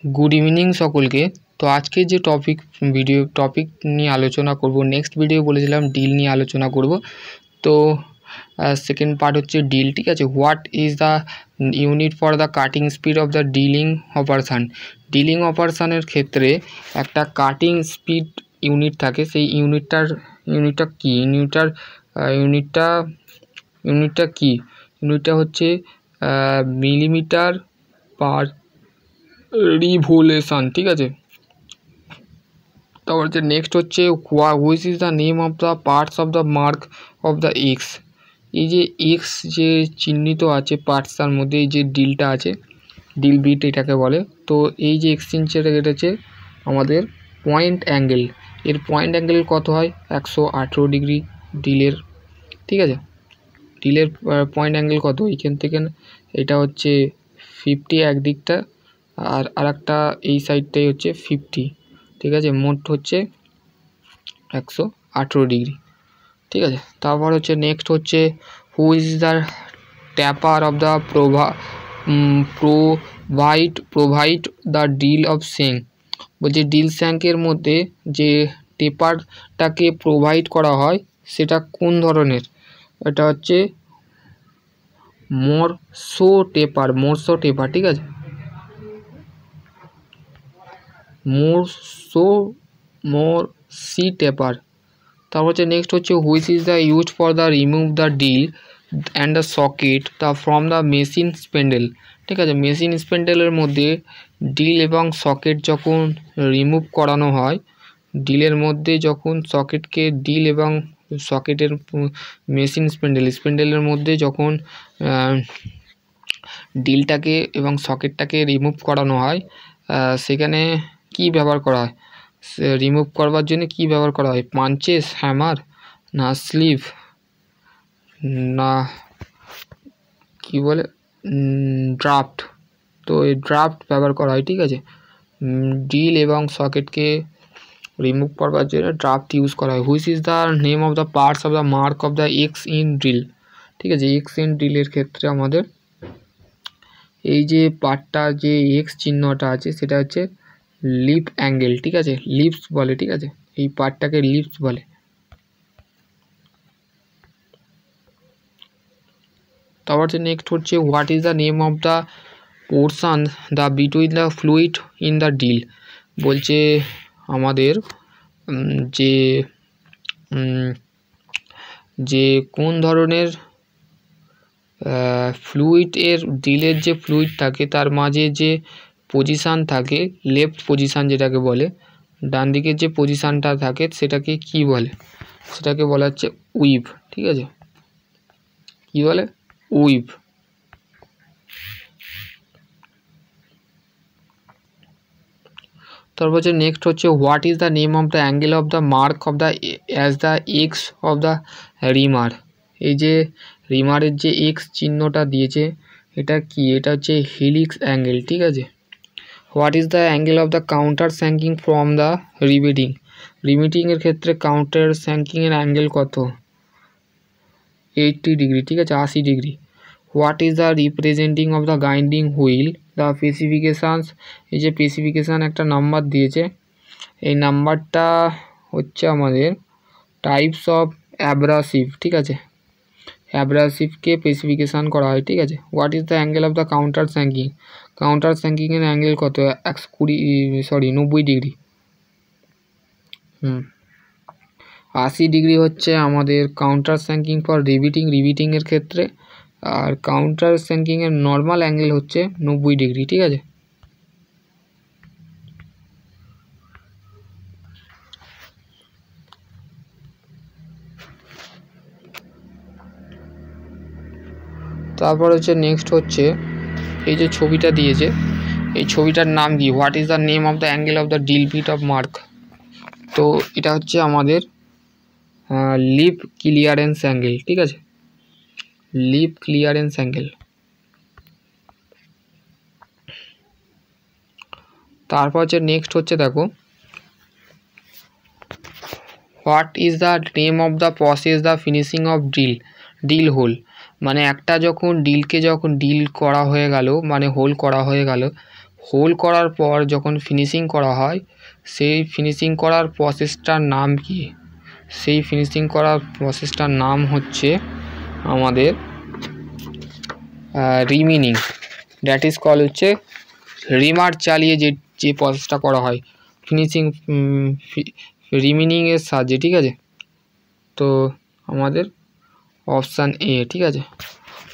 Good evening सकलके। तो आज के जो टपिक निये आलोचना करब, नेक्स्ट भिडियो बोलेछिलाम डिल निये आलोचना करब। तो सेकेंड पार्ट होच्छे डिल, ठीक है। What is the unit for the cutting speed of the drilling operation. Drilling अपारेशनेर क्षेत्रे एकटा काटिंग स्पीड यूनिट थाके, सेई यूनिटटा की यूनिटटा होच्छे मिलीमीटार पार रिभोल्यूशन, ठीक है। तो नेक्स्ट होच्छे which is the name of the parts of the mark of the x. ये जे एक्स जे चिह्नित आछे पार्ट्सटार मध्य जे डिलटा आछे, डिल बिट एटाके बोले। तो ये जे एक्सचेंजटा এটা হচ্ছে আমাদের পয়েন্ট অ্যাঙ্গেল, এর পয়েন্ট অ্যাঙ্গেল কত হয় 118 ডিগ্রি ডিলের, ঠিক আছে। ডিলের পয়েন্ট অ্যাঙ্গেল কত, এইখান থেকে এটা হচ্ছে 50 একদিকটা আর আরেকটা এই সাইডটাই হচ্ছে 50, ঠিক আছে। মোট হচ্ছে 118 ডিগ্রি, ঠিক আছে। তারপর হচ্ছে নেক্সট হচ্ছে who is the taper of the provide the drill of shank. বলছে ডিল শ্যাঙ্কের মধ্যে যে টেপারটাকে প্রোভাইড করা হয় সেটা কোন ধরনের, এটা হচ্ছে মরসো টেপার, ঠিক আছে। মরসি টেপার। তারপর হচ্ছে নেক্সট হচ্ছে which is the used for the remove the drill and the socket the from the machine spindle, ঠিক আছে। মেশিন স্পেন্ডেলের মধ্যে ডিল এবং সকেট যখন রিমুভ করানো হয়, ডিলের মধ্যে যখন সকেটকে ডিল এবং সকেটের মেশিন স্পেন্ডেলের মধ্যে যখন ডিলটাকে এবং সকেটটাকে রিমুভ করানো হয়, সেখানে কি ব্যবহার করা হয়, রিমুভ করবার জন্য কি ব্যবহার করা হয়, পাঞ্চেস, হ্যামার, না স্লিভ, না কি বলে ড্রাফট। তো এই ড্রাফট ব্যবহার করা হয়, ঠিক আছে। ডিল এবং সকেটকে রিমুভ করবার জন্য ড্রাফট ইউজ করা হয়। Which is the name of the parts of the mark of the x in drill, ঠিক আছে। এক্স ইন ড্রিলের ক্ষেত্রে আমাদের এই যে পার্টটা যে এক্স চিহ্নটা আছে সেটা হচ্ছে লিপ অ্যাঙ্গেল, ঠিক আছে, লিপস বলে, ঠিক আছে। এই পার্টটাকে লিপস বলে। তারপর হচ্ছে নেক্সট হচ্ছে what is the name of the portion the between the fluid in the drill. বলছে আমাদের যে কোন ধরনের ফ্লুইড এর ডিলের যে ফ্লুইড থাকে তার মাঝে যে পজিশান থাকে, লেফট পজিশান যেটাকে বলে, ডান দিকের যে পজিশানটা থাকে সেটাকে কি বলে, সেটাকে বলা হচ্ছে উইভ, ঠিক আছে। কি বলে, উইভ। তারপর হচ্ছে নেক্সট হচ্ছে what is the name of the angle of the mark of the as the X of the reamer. এই যে রিমারের যে এক্স চিহ্নটা দিয়েছে এটা কি, এটা হচ্ছে হেলিক্স অ্যাঙ্গেল, ঠিক আছে। What is the angle of the counter sinking from the riveting. রিভেটিংয়ের ক্ষেত্রে কাউন্টার স্যাঙ্কিংয়ের অ্যাঙ্গেল কত, 80 ডিগ্রি, ঠিক আছে, 80 degree. What is the representing of the grinding wheel the specifications. এই যে স্পেসিফিকেশান একটা নাম্বার দিয়েছে, এই নাম্বারটা হচ্ছে আমাদের টাইপস অফ অ্যাব্রাসিভ, ঠিক আছে। অ্যাব্রাসিভকে স্পেসিফিকেশান করা হয়, ঠিক আছে। What is the angle of the counter sinking. Counter স্যাঙ্কিংয়ের অ্যাঙ্গেল কত, 90 ডিগ্রি। 80 ডিগ্রি হচ্ছে আমাদের কাউন্টার স্যাঙ্কিং ফর রিভিটিংয়ের ক্ষেত্রে, আর কাউন্টার স্যাঙ্কিংয়ের নর্মাল অ্যাঙ্গেল হচ্ছে 90 ডিগ্রি, ঠিক আছে। তারপর হচ্ছে নেক্সট হচ্ছে এই যে ছবিটা দিয়েছে, এই ছবিটার নাম কি, what is the name of the angle of the drill bit of mark. তো এটা হচ্ছে আমাদের লিপ ক্লিয়ারেন্স অ্যাঙ্গেল, ঠিক আছে, লিপ ক্লিয়ারেন্স অ্যাঙ্গেল। তারপর হচ্ছে নেক্সট হচ্ছে দেখো what is the name of the process the finishing of drill hole. মানে একটা যখন ডিলকে যখন ডিল করা হয়ে গেল, মানে হোল করা হয়ে গেল, হোল করার পর যখন ফিনিশিং করা হয় সেই ফিনিশিং করার প্রসেসটার নাম কি? সেই ফিনিশিং করার প্রসেসটার নাম হচ্ছে আমাদের রিমিনিং। দ্যাট ইজ কল হচ্ছে রিমার চালিয়ে যে প্রসেসটা করা হয় ফিনিশিং রিমিনিংয়ের সাহায্যে, ঠিক আছে। তো আমাদের অপশান এ, ঠিক আছে।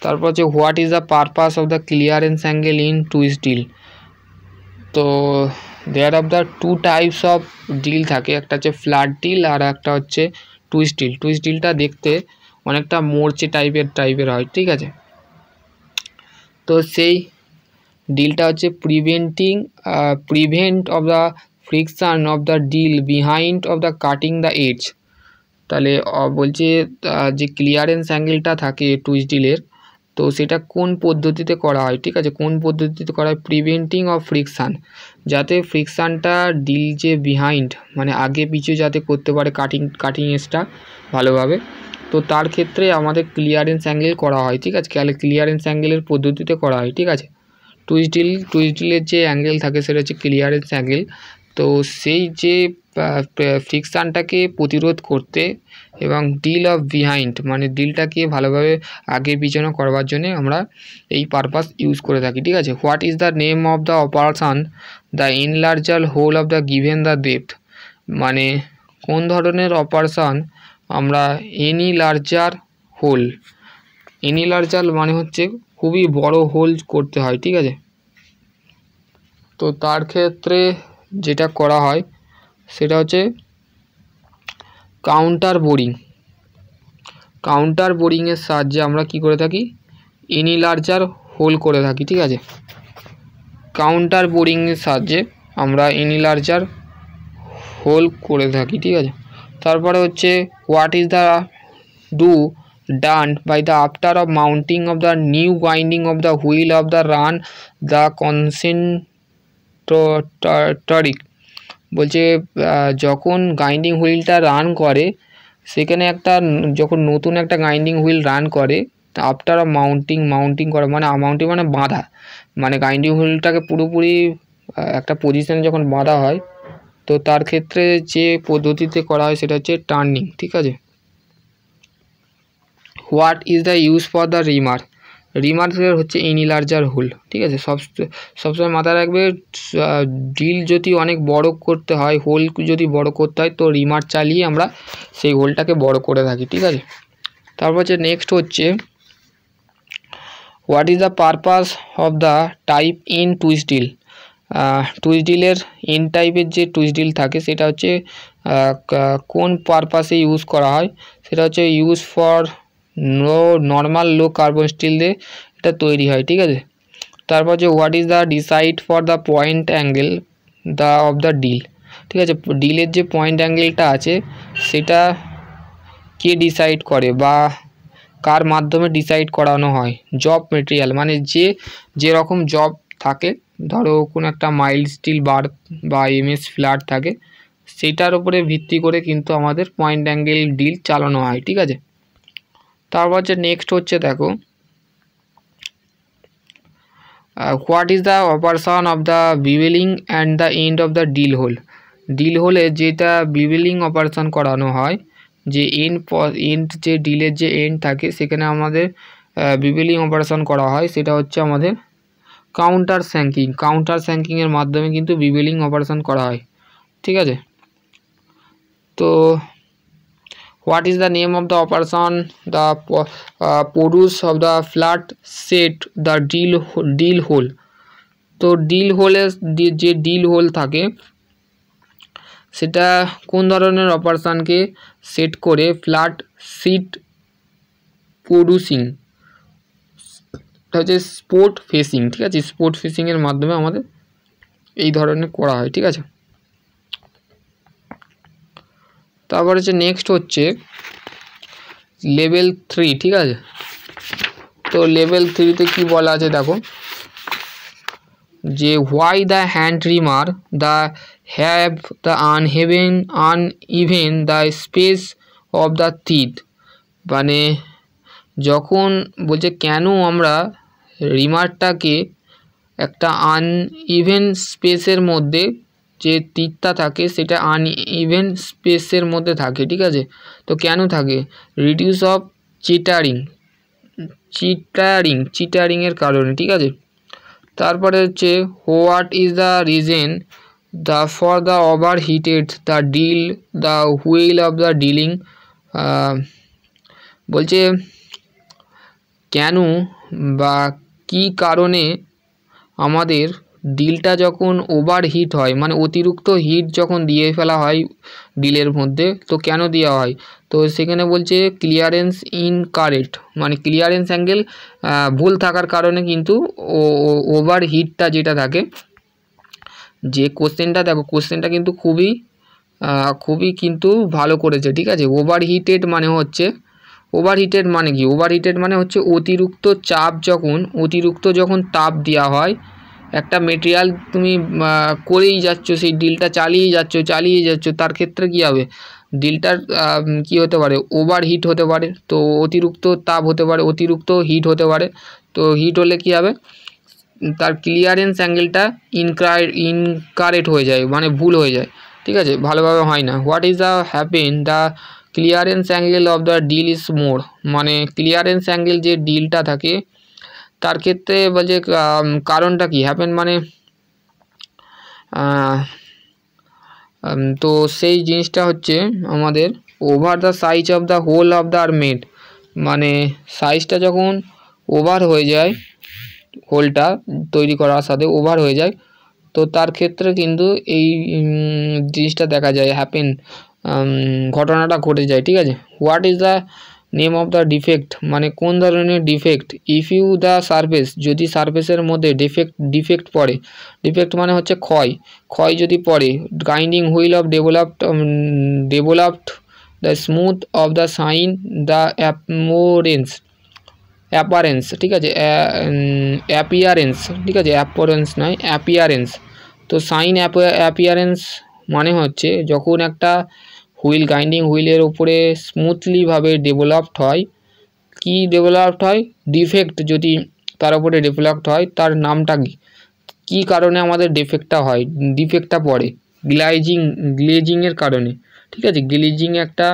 তারপর হচ্ছে what is the purpose of the clearance angle in twist drill. তো there of the two types of drill থাকে, একটা হচ্ছে ফ্ল্যাট ডিল আর একটা হচ্ছে টুইস্ট ডিল। টুইস্ট ডিলটা দেখতে অনেকটা মোর্চে টাইপের হয়, ঠিক আছে। তো সেই ডিলটা হচ্ছে prevent of the friction of the drill behind of the cutting the edge. তাহলে বলছে যে ক্লিয়ারেন্স অ্যাঙ্গেলটা থাকে টুইস্ট ডিলের, তো সেটা কোন পদ্ধতিতে করা হয়, ঠিক আছে। কোন পদ্ধতিতে করা হয়? প্রিভেন্টিং অফ ফ্রিকশান, যাতে ফ্রিকশানটা ডিল যে বিহাইন্ড মানে আগে পিছু যাতে করতে পারে কাটিং এজটা ভালোভাবে, তো তার ক্ষেত্রে আমাদের ক্লিয়ারেন্স অ্যাঙ্গেল করা হয়, ঠিক আছে। ক্লিয়ারেন্স অ্যাঙ্গেলের পদ্ধতিতে করা হয়, ঠিক আছে। টুইস্ট ডিলের যে অ্যাঙ্গেল থাকে সেটা হচ্ছে ক্লিয়ারেন্স অ্যাঙ্গেল। তো সেই যে ফ্রিকশানটাকে প্রতিরোধ করতে এবং ডিল অফ বিহাইন্ড মানে ডিলটাকে ভালোভাবে আগে পিছনে করবার জন্য আমরা এই পারপাস ইউজ করে থাকি, ঠিক আছে। What is the name of the operation the enlarger hole of the given the depth, মানে কোন ধরনের অপারেশন আমরা এনলার্জার হোল, এনলার্জার মানে হচ্ছে খুবই বড় হোল করতে হয়, ঠিক আছে। তো তার ক্ষেত্রে যেটা করা হয় সেটা হচ্ছে কাউন্টার বোরিংয়ের সাহায্যে আমরা কি করে থাকি? এনলার্জার হোল করে থাকি, ঠিক আছে। কাউন্টার বোরিংয়ের সাহায্যে আমরা এনলার্জার হোল করে থাকি, ঠিক আছে। তারপরে হচ্ছে what is the done by the after of mounting of the new winding of the wheel of the run the concentric। বলছে যখন গ্রাইন্ডিং হুইলটা রান করে সেখানে যখন নতুন একটা গ্রাইন্ডিং হুইল রান করে আফটার অফ মাউন্টিং করা মানে বাঁধা, মানে গ্রাইন্ডিং হুইলটাকে পুরোপুরি একটা পজিশনে যখন বাঁধা হয় তো তার ক্ষেত্রে যে পদ্ধতিতে করা হয় সেটা হচ্ছে টার্নিং, ঠিক আছে। What is the use for the reamer হচ্ছে এনলার্জার হোল, ঠিক আছে। সবসময় মাথায় রাখবে ডিল যদি অনেক বড় করতে হয়, হোল যদি বড় করতে হয় তো রিমার চালিয়ে আমরা সেই হোলটাকে বড় করে থাকি, ঠিক আছে। তারপর হচ্ছে নেক্সট হচ্ছে what is the purpose of the type in twist drill. Twist ডিলের এন টাইপের যে টুইস্ট ডিল থাকে সেটা হচ্ছে কোন পারপাসে ইউজ করা হয়, সেটা হচ্ছে use for normal low carbon steel দিয়ে এটা তৈরি হয়, ঠিক আছে। তারপর হচ্ছে what is the decide for the point angle of the drill, ঠিক আছে। ডিলের যে পয়েন্ট অ্যাঙ্গেলটা আছে সেটা কে ডিসাইড করে বা কার মাধ্যমে ডিসাইড করানো হয়? জব মেটেরিয়াল মানে যেরকম জব থাকে, ধরো কোনো একটা মাইল্ড স্টিল বার বা এমএস ফ্ল্যাট থাকে, সেটার উপরে ভিত্তি করে কিন্তু আমাদের পয়েন্ট অ্যাঙ্গেল ডিল চালানো হয়, ঠিক আছে। তারপর যে নেক্সট হচ্ছে দেখো what is the operation of the bevelling and the end of the drill হোলে যেটা বিভেলিং অপারেশন করানো হয়, যে এন্ড যে ডিলের যে এন্ড থাকে সেখানে আমাদের বিভেলিং অপারেশন করা হয়, সেটা হচ্ছে আমাদের কাউন্টার স্যাঙ্কিংয়ের মাধ্যমে কিন্তু বিভেলিং অপারেশন করা হয়, ঠিক আছে। তো what is the name of the operation the produce of the flat set the drill hole. তো ডিল হোলের যে ডিল হোল থাকে সেটা কোন ধরনের অপারেশনকে সেট করে ফ্ল্যাট সিট প্রডিউসিং, হচ্ছে স্পোর্ট ফেসিং, ঠিক আছে। স্পোর্ট ফেসিংয়ের মাধ্যমে আমাদের এই ধরনের করা হয়, ঠিক আছে। তারপর হচ্ছে নেক্সট হচ্ছে লেভেল 3, ঠিক আছে। তো লেভেল 3তে কি বলা আছে দেখো, যে why the hand reamer the have the uneven the space of the teeth, মানে যখন বলছে কেন আমরা রিমারটাকে একটা আনইভেন স্পেসের মধ্যে যে তীরটা থাকে সেটা আনইভেন স্পেসের মধ্যে থাকে, ঠিক আছে। তো কেন থাকে? রিডিউস অফ চিটারিংয়ের কারণে, ঠিক আছে। তারপরে হচ্ছে what is the reason for the overheated the drill the wheel of the drilling. বলছে কেন বা কি কারণে আমাদের ডিলটা যখন ওভার হিট হয়, মানে অতিরিক্ত হিট যখন দিয়ে ফেলা হয় ডিলের মধ্যে, তো কেন দেওয়া হয়? তো সেখানে বলছে ক্লিয়ারেন্স ইনকারেক্ট, মানে ক্লিয়ারেন্স অ্যাঙ্গেল ভুল থাকার কারণে কিন্তু ওভার হিটটা যেটা থাকে, যে কোশ্চেনটা দেখো, কোশ্চেনটা কিন্তু খুবই কিন্তু ভালো করেছে, ঠিক আছে। ওভারহিটেড মানে হচ্ছে, ওভারহিটেড মানে কি? ওভারহিটেড মানে হচ্ছে অতিরিক্ত যখন তাপ দেওয়া হয় একটা মেটেরিয়াল, তুমি করেই যাচ্ছ, সেই ডিলটা চালিয়ে যাচ্ছ, তার ক্ষেত্রে কী হবে? ডিলটার কী হতে পারে? ওভারহিট হতে পারে, তো অতিরিক্ত তাপ হতে পারে, অতিরিক্ত হিট হতে পারে। তো হিট হলে কী হবে? তার ক্লিয়ারেন্স অ্যাঙ্গেলটা ইনকারেক্ট হয়ে যায়, মানে ভুল হয়ে যায়, ঠিক আছে, ভালোভাবে হয় না। What is the happen the clearance angle of the drill is more, মানে ক্লিয়ারেন্স অ্যাঙ্গেল যে ডিলটা থাকে তার ক্ষেত্রে বলছে কারণটা কি? হ্যাপেন মানে তো সেই জিনিসটা হচ্ছে আমাদের over the size of the hole of the armed, মানে সাইজটা যখন ওভার হয়ে যায়, হোলটা তৈরি করার সাথে ওভার হয়ে যায়, তো তার ক্ষেত্রে কিন্তু এই জিনিসটা দেখা যায়, হ্যাপেন, ঘটনাটা ঘটে যায়, ঠিক আছে। What is the name of the defect, মানে কোন ধরনের defect? If you the surface, যদি সারফেসের মধ্যে ডিফেক্ট পড়ে, ডিফেক্ট মানে হচ্ছে ক্ষয় যদি পড়ে, grinding wheel of developed the smooth of the sign the appearance, ঠিক আছে, অ্যাপিয়ারেন্স, ঠিক আছে, অ্যাপারেন্স নয়, অ্যাপিয়ারেন্স। তো সাইন অ্যাপিয়ারেন্স মানে হচ্ছে যখন একটা হুইল, গ্রাইন্ডিং হুইলের উপরে স্মুথলিভাবে ডেভেলপড হয়, কি ডেভেলপড হয়? ডিফেক্ট যদি তার উপরে ডেভেলপড হয়, তার নামটা কি কারণে আমাদের ডিফেক্টটা পড়ে? গ্লেজিংয়ের কারণে, ঠিক আছে। গ্লেজিং একটা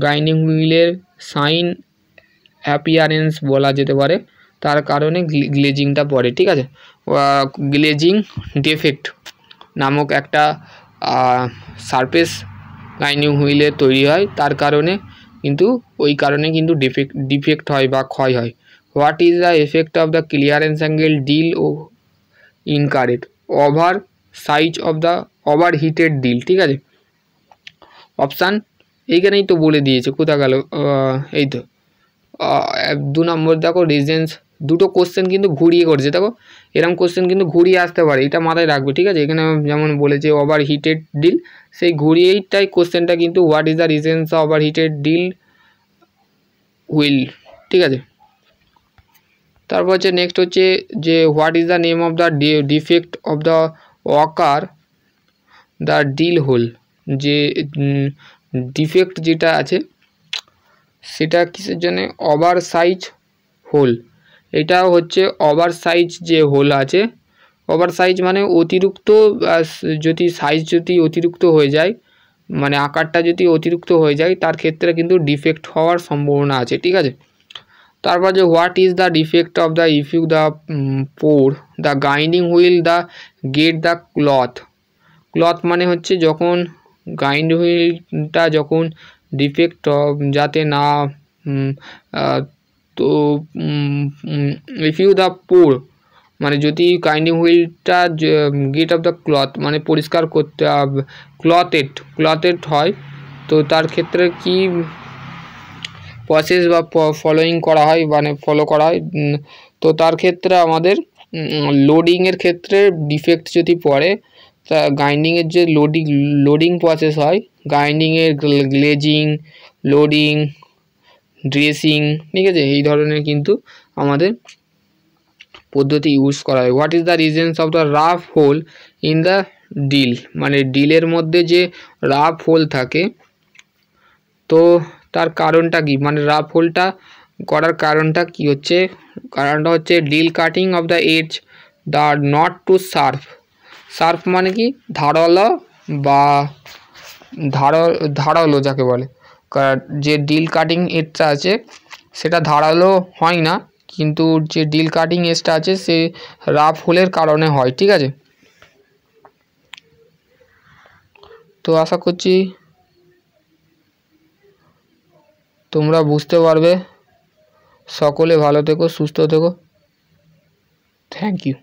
গ্রাইন্ডিং হুইলের সাইন অ্যাপিয়ারেন্স বলা যেতে পারে, তার কারণে গ্লেজিংটা পড়ে, ঠিক আছে। গ্লেজিং ডিফেক্ট নামক একটা সারফেস গ্রাইন্ডিং হুইলের তৈরি হয়, তার কারণে কিন্তু ওই কারণে কিন্তু ডিফেক্ট হয় বা ক্ষয় হয়। What is the effect of the clearance angle drill ও incorrect oversize of the over heated drill, ঠিক আছে। অপশান এইখানেই তো বলে দিয়েছে, কোথা গেল? এই তো 2 নম্বর দেখো, রিজেন্স। দুটো কোশ্চেন কিন্তু ঘুরিয়ে করেছে, দেখো এরকম কোশ্চেন কিন্তু ঘুরিয়ে আসতে পারে, এটা মাথায় রাখবে, ঠিক আছে। এখানে যেমন বলেছে ওভার হিটেড ডিল, সেই ঘুরিয়েইটাই কোশ্চেনটা কিন্তু what is the reasons of over heated drill wheel, ঠিক আছে। তারপর হচ্ছে নেক্সট হচ্ছে যে what is the name of the defect of the walker the drill hole, যে ডিফেক্ট যেটা আছে সেটা কিসের জন্য? ওভার সাইজ হোল, এটাও হচ্ছে ওভার সাইজ যে হোল আছে, ওভার সাইজ মানে অতিরিক্ত, যদি সাইজ যদি অতিরিক্ত হয়ে যায়, মানে আকারটা যদি অতিরিক্ত হয়ে যায়, তার ক্ষেত্রে কিন্তু ডিফেক্ট হওয়ার সম্ভাবনা আছে, ঠিক আছে। তারপর যে what is the defect of the if you the poor the grinding wheel the get the cloth মানে হচ্ছে যখন গ্রাইন্ড হুইলটা যখন ডিফেক্ট যাতে না, তো ইফ ইউ দ্য পোর মানে যদি গ্রাইন্ডিং হুইলটা গেট অফ দ্য ক্লথ মানে পরিষ্কার করতে ক্লথেড হয়, তো তার ক্ষেত্রে কি প্রসেস বা ফলোইং করা হয়, মানে ফলো করা হয়, তো তার ক্ষেত্রে আমাদের লোডিংয়ের ক্ষেত্রে ডিফেক্ট যদি পড়ে, তা গ্রাইন্ডিংয়ের যে লোডিং প্রসেস হয়, গ্রাইন্ডিংয়ের গ্লেজিং, লোডিং, ড্রেসিং, ঠিক আছে, এই ধরনের কিন্তু আমাদের পদ্ধতি ইউজ করা হয়। What is the reasons of the rough hole in the drill, মানে ডিলের মধ্যে যে রাফ হোল থাকে, তো তার কারণটা কি? মানে রাফ হোলটা করার কারণটা কি হচ্ছে? কারণটা হচ্ছে drill cutting of the edge not too sharp. Sharp মানে কি ধারালো বা ধারালো যাকে বলে, যে ডিল কাটিং এজটা আছে সেটা ধারালো হয় না, কিন্তু যে ডিল কাটিং এজটা আছে সে রাফ হোলের কারণে হয়। ঠিক আছে, তো আশা করছি তোমরা বুঝতে পারবে। সকলে ভালো থেকো, সুস্থ থেকো। Thank you.